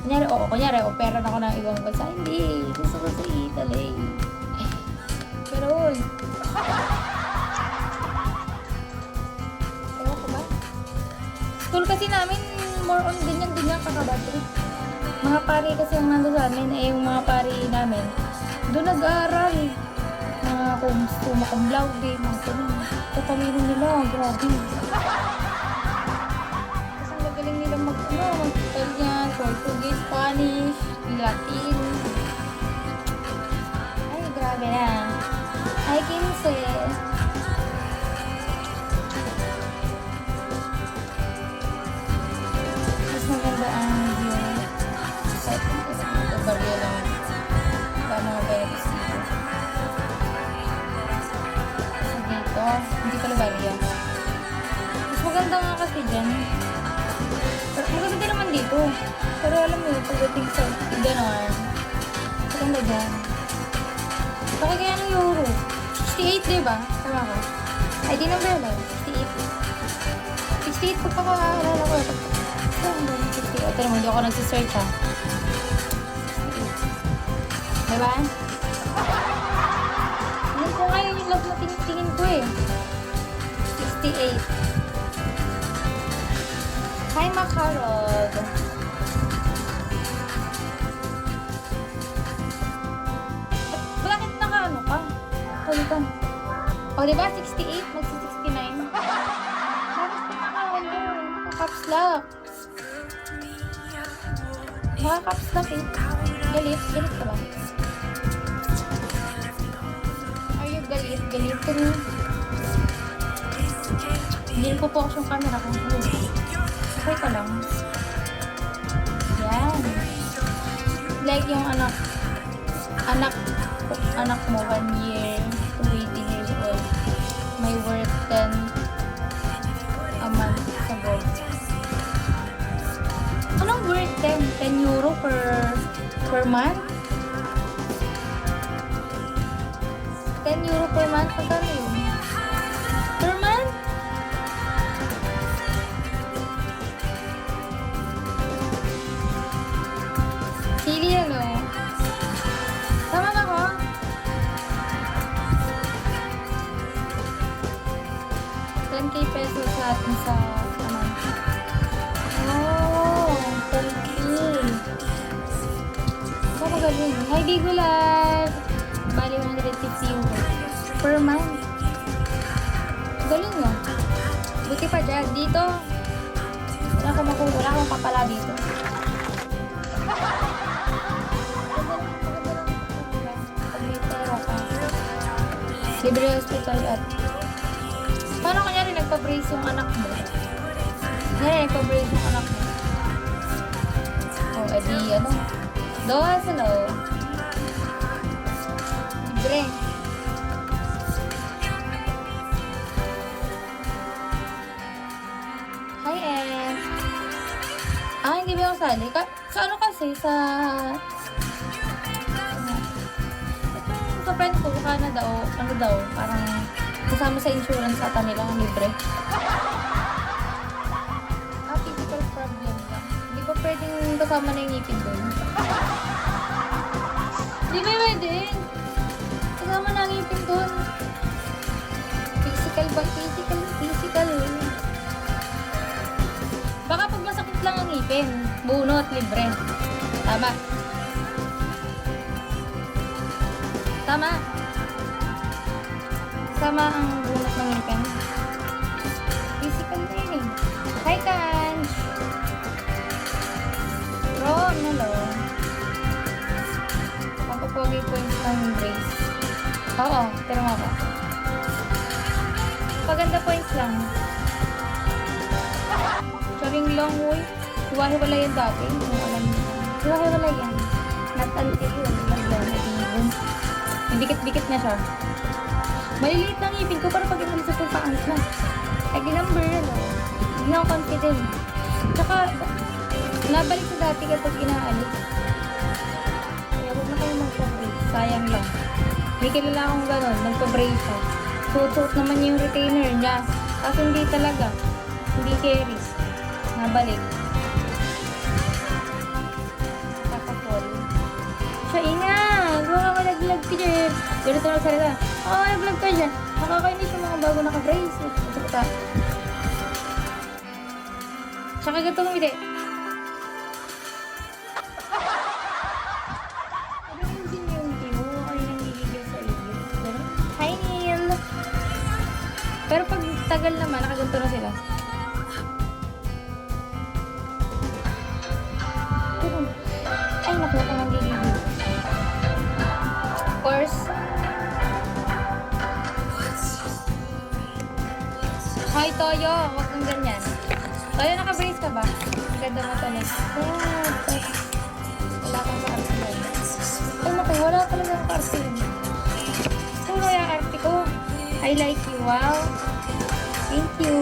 Kunyari, opera na ako ng ibang bansa. Hindi, gusto ko sa Italy. Pero, ewan ko ba? School kasi namin, more on ganyan kakabad trip. Mga pari kasi ang nando sa amin, yung mga pari namin, doon nag-aaral. Mga cum laude, mga ganun. Katalino nila, grabe. Kasi ang gagaling nila mag-Italian, Portuguese, Spanish, Latin. Ay, grabe na. Ay, 15. Mas maganda ang view. Sa baryo lang. Ba mga berries dito. Kasi dito, hindi pala baryo. Mas maganda nga kasi dyan. Pero maganda din naman dito. Pero alam mo, pagdating sa gano'n, maganda dyan. Bakit kaya ng euro? 68, diba? Tama ko. Ay, di nang bela. 68. 68 pagkakaalala ko. Ang dami 68. Pero hindi ako nagsisearch ha. 68. Diba? Ano ko ngayon yung love na tingin ko eh. 68. Hi, Makarod. Bakit naka-ano ka? Huli ka. O, diba? 68? Magsi-69? Bakit ka naka-ano? Naka-caps lock. Naka-caps lock eh. Galit? Galit ka ba? Are you galit? Galit ka niyo? Hindi ko focus yung camera ko. Okay ka lang. Yan. Like yung anak mo 1 year to 18 years old. May worth 10 a month sa gold. Anong worth 10? 10 euro per month? 10 euro per month? Pagkano yun? Per month? Sili ano? Tama ba ko? $10,000 pesos sa atin sa ano? Oh, 10K. Oh, magaling. Hi, Bigulat! Bali, 150 euro per month. Galing nyo. Buti pa dyan. Dito, wala akong kapala dito. Pag may pera ka. Libre hospital at paano kanyari nagpa-brace yung anak mo? Kanyari nagpa-brace yung anak mo. O, edi ano? Doha sa loob. Libre. Hi, Em. Hindi ba yung sali? Sa ano kasi? Sa friend ko, Canada o ano daw, parang kasama sa insurance ata nila, libre. Physical problem lang. Hindi pa pwedeng kasama na yung ngipin doon. Hindi ba pwede? Kasama na ang ngipin doon. Physical ba? Physical. Baka pag masakit lang ang ngipin, bunot, libre. Tama. Tama. Sama ang bunot ng ngipin. Physical training. Hi, Kanj! Ron, hello. Magpapogi points ng brace. Oo, pero nga ba? Paganda points lang. Charing long way. Hiwa-hiwala yan dati. Kung alam niyo. Hiwa-hiwala yan. Not until yun. Nag-ibon. Dikit-dikit na siya. Maliliit lang ngipin ko para pag inalis ito paangat na. Ay, ginumber yan. Hindi ako confident. Tsaka, nabalik sa dati kapag inaalis. Kaya huwag na kayo magpa-brace. Sayang lang. May kilala akong gano'n. Nagpa-brace siya. Suot naman yung retainer niya. Kasi hindi talaga. Hindi carries. Nabalik. Ganito na salita. Nag-vlog ka dyan. Nakakainis yung mga bago naka-brace. Ito. Tsaka ganito ngumiti. Hi, Neil! Pero pag tagal naman, nakaganto na sila. Ay, naku, ako nang gigigil. Of course. Hi, Toyo! Huwag kang ganyan. Toyo, naka-brace ka ba? Ganda mo talaga. Tapos, wala kang ka-artilan. Ay, naku, wala talaga ang ka-artilan. Sino yung arte ko? I like you. Wow. Thank you.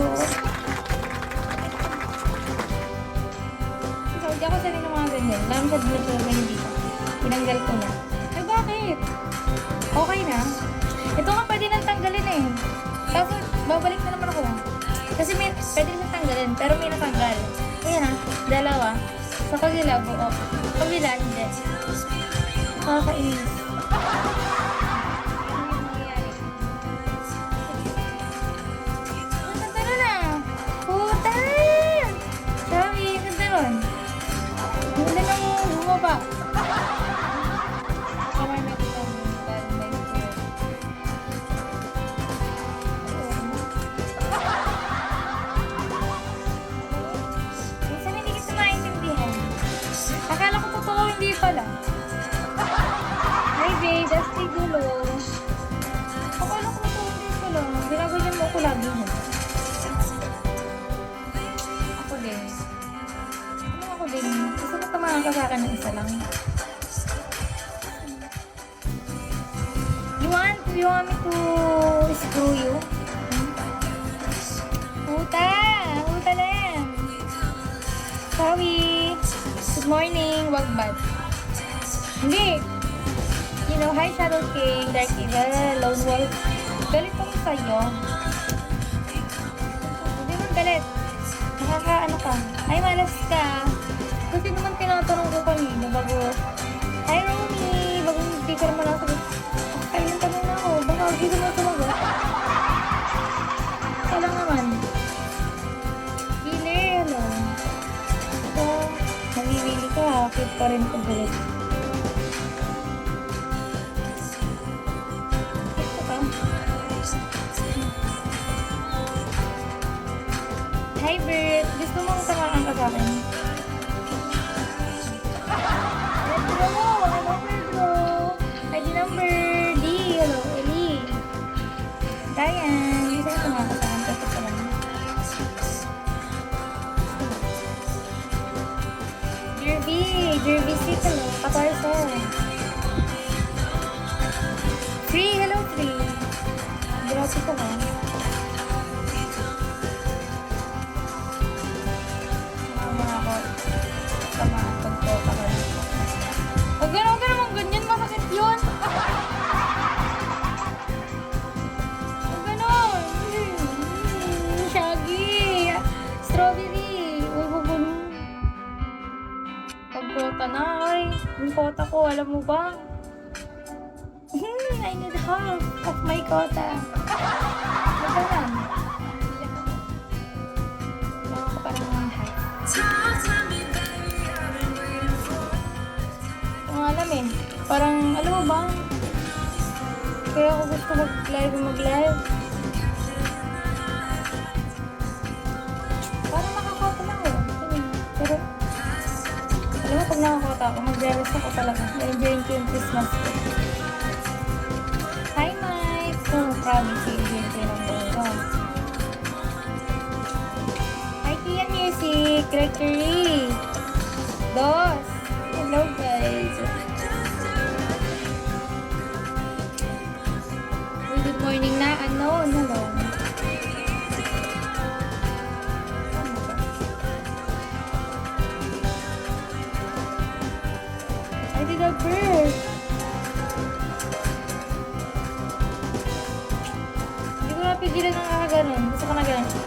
So, hindi ako sanay ng mga ganyan. Alam sa blood na ganyan dito. Tinanggal ko na. Ay, bakit? Okay na. Ito nga pwede nang tanggalin eh. Kaso, babalik na naman ako. Kasi pwede nang tanggalin, pero may natanggal. Ayan ah, dalawa. Sa kabila, buo. Kabila, hindi. Nakakainis. Akala ko totoo, hindi pala. Hi babe, that's the gulo. Akala ko totoo, hindi pala. Ginaganyan mo ako lagi mo. Ako din. Ako din. Gusto ko tumahan ka sa akin ng isa lang. You want me to screw you? Puta! Puta lang! Sorry! Good morning, wag bad. Hindi. You know, hi Shadow King, Dark Evil, Lone Wolf. Galit ako sa'yo. Hindi man galit. Nakakaano ka. Ay, malas ka. Kasi naman tinatanong ko kanina bago. Hi Romy, bagong hindi ka naman ako. Ay, yung tanong na ako. Baka hindi ko na tumagot. Kala naman. Killer, hello. Ito. Nawiwili ka, cute pa rin ko ulit. Ito ka. Hi Bert, gusto mong tamaan ka sa akin? Hello, ano number bro? ID number D, hello, Ellie. Diane, gusto mong tamaan ka sa akin? Tapos ka lang. Jervy, sit, hello, 14. Free, hello, free. Grabe ko lang. Mama ako. Tama, pagkota ka rin. Huwag ka naman ganyan, masakit yun. Huwag ganon. Shaggy. Strawberry. Uy, bubuno. Pagkota na, ay. Yung kota ko, alam mo ba? I need half of my kota. Ito lang. Wala ko pa rin mga half. Ang alam eh. Parang, alam mo ba? Kaya ako gusto mag-live. Parang makakota na ako. Pero, alam mo, pag nakakota ako, mag-rest ako talaga. Na-enjoyin ko yung Christmas ko. Hi, Mike! Oh, promise, i-enjoyin ko yung buhay ko. Hi, Kia Music! Gregory! Dos! Hello, guys! Good morning na, unknown. Hello. I did a bird. Hindi ko napigilan na nakaganon. Gusto ko na ganon.